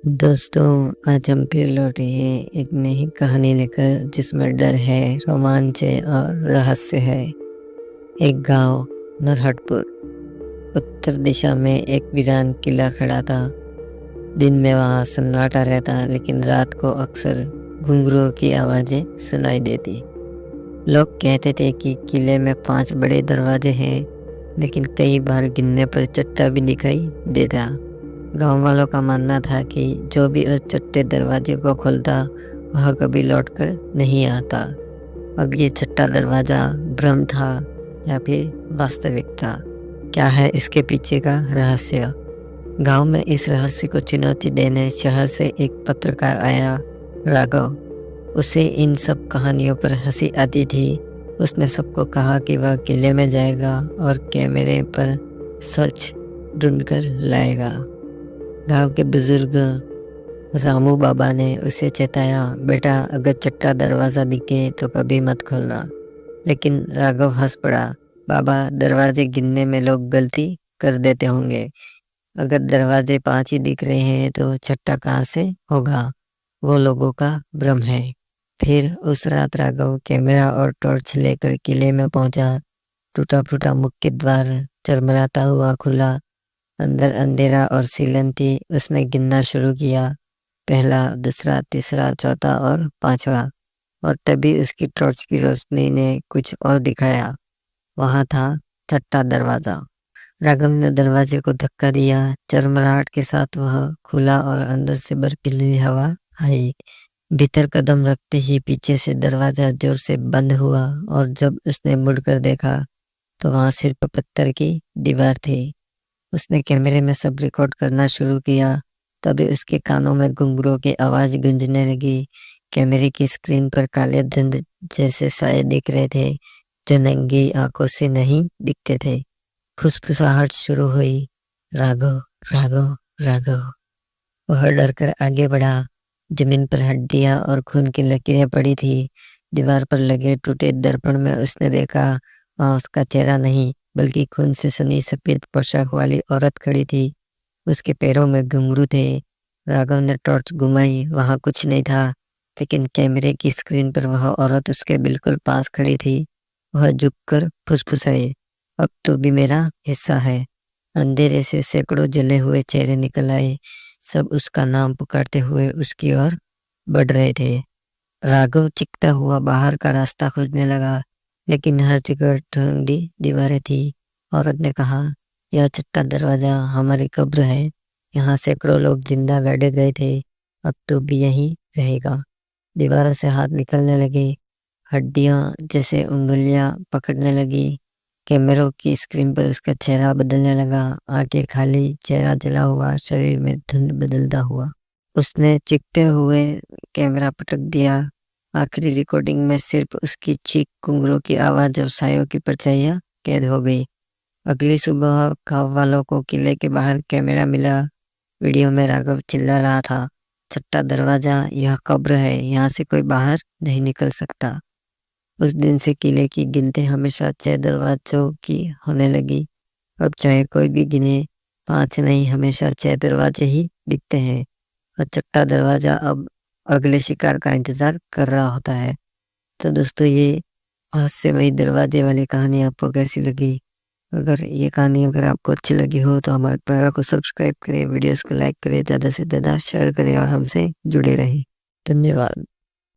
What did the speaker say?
दोस्तों, आज हम फिर लौटे हैं एक नई कहानी लेकर जिसमें डर है, रोमांच है और रहस्य है। एक गांव नरहटपुर, उत्तर दिशा में एक वीरान किला खड़ा था। दिन में वहां सन्नाटा रहता, लेकिन रात को अक्सर घुंघरुओं की आवाजें सुनाई देती। लोग कहते थे कि किले में 5 बड़े दरवाजे हैं, लेकिन कई बार गिनने पर चट्टा भी दिखाई देता। गांव वालों का मानना था कि जो भी उस छठे दरवाजे को खोलता वह कभी लौटकर नहीं आता। अब ये छठा दरवाजा भ्रम था या फिर वास्तविक था? क्या है इसके पीछे का रहस्य? गांव में इस रहस्य को चुनौती देने शहर से एक पत्रकार आया, राघव। उसे इन सब कहानियों पर हंसी आती थी। उसने सबको कहा कि वह किले में जाएगा और कैमरे पर सच ढूंढकर लाएगा। गांव के बुजुर्ग रामू बाबा ने उसे चेताया, बेटा अगर छठा दरवाजा दिखे तो कभी मत खोलना। लेकिन राघव हंस पड़ा, बाबा दरवाजे गिनने में लोग गलती कर देते होंगे। अगर दरवाजे 5 ही दिख रहे हैं तो छठा कहाँ से होगा? वो लोगों का भ्रम है। फिर उस रात राघव कैमरा और टॉर्च लेकर किले में पहुंचा। टूटा फूटा मुख्य द्वार चरमराता हुआ खुला, अंदर अंधेरा और सीलन थी। उसने गिनना शुरू किया, पहला, दूसरा, तीसरा, चौथा और 5वां। और तभी उसकी टॉर्च की रोशनी ने कुछ और दिखाया। वहां था छठा दरवाजा। राघव ने दरवाजे को धक्का दिया। चरमराहट के साथ वह खुला और अंदर से बर्फीली हवा आई। भीतर कदम रखते ही पीछे से दरवाजा जोर से बंद हुआ और जब उसने मुड़कर देखा तो वहां सिर्फ पत्थर की दीवार थी। उसने कैमरे में सब रिकॉर्ड करना शुरू किया। तभी उसके कानों में घुंघरुओं की आवाज गूंजने लगी। कैमरे की स्क्रीन पर काले धुंध जैसे साए दिख रहे थे, जो नंगी आंखों से नहीं दिखते थे। फुसफुसाहट शुरू हुई, राघव, राघव, राघव। वह डर कर आगे बढ़ा। जमीन पर हड्डियां और खून की लकीरें पड़ी थी। दीवार पर लगे टूटे दर्पण में उसने देखा, वहां उसका चेहरा नहीं बल्कि खून से सनी सफेद पोशाक वाली औरत खड़ी थी। उसके पैरों में घुंघरू थे। राघव ने टॉर्च घुमाई, वहां कुछ नहीं था, लेकिन कैमरे की स्क्रीन पर वह औरत उसके बिल्कुल पास खड़ी थी। वह झुककर फुसफुसाई, अब तो भी मेरा हिस्सा है। अंधेरे से सैकड़ों जले हुए चेहरे निकल आए। सब उसका नाम पुकारते हुए उसकी ओर बढ़ रहे थे। राघव चिकता हुआ बाहर का रास्ता खोजने लगा, लेकिन हर जगह ठंडी दीवारें थी। औरत ने कहा, यह छठा दरवाजा हमारी कब्र है। यहाँ सैकड़ों लोग जिंदा गाड़े गए थे, अब तो भी यहीं रहेगा। दीवारों से हाथ निकलने लगे, हड्डियां जैसे उंगलियां पकड़ने लगी। कैमरों की स्क्रीन पर उसका चेहरा बदलने लगा, आंखें खाली, चेहरा जला हुआ, शरीर में धुंध बदलता हुआ। उसने चीखते हुए कैमरा पटक दिया। आखिरी रिकॉर्डिंग में सिर्फ उसकी चीख, घुंघरुओं की आवाज और सायों की परछाइयां कैद हो गई। अगली सुबह गांव वालों को किले के बाहर कैमरा मिला। वीडियो में राघव चिल्ला रहा था, छठा दरवाजा, यह कब्र है, यहाँ से कोई बाहर नहीं निकल सकता। उस दिन से किले की गिनती हमेशा 6 दरवाजों की होने लगी। अब चाहे कोई भी गिने, 5 नहीं, हमेशा 6 दरवाजे ही दिखते हैं। और छठा दरवाजा अब अगले शिकार का इंतजार कर रहा होता है। तो दोस्तों, ये रहस्यमयी दरवाजे वाली कहानी आपको कैसी लगी? अगर आपको अच्छी लगी हो तो हमारे चैनल को सब्सक्राइब करें, वीडियोस को लाइक करें, ज़्यादा से ज़्यादा शेयर करें और हमसे जुड़े रहें। धन्यवाद।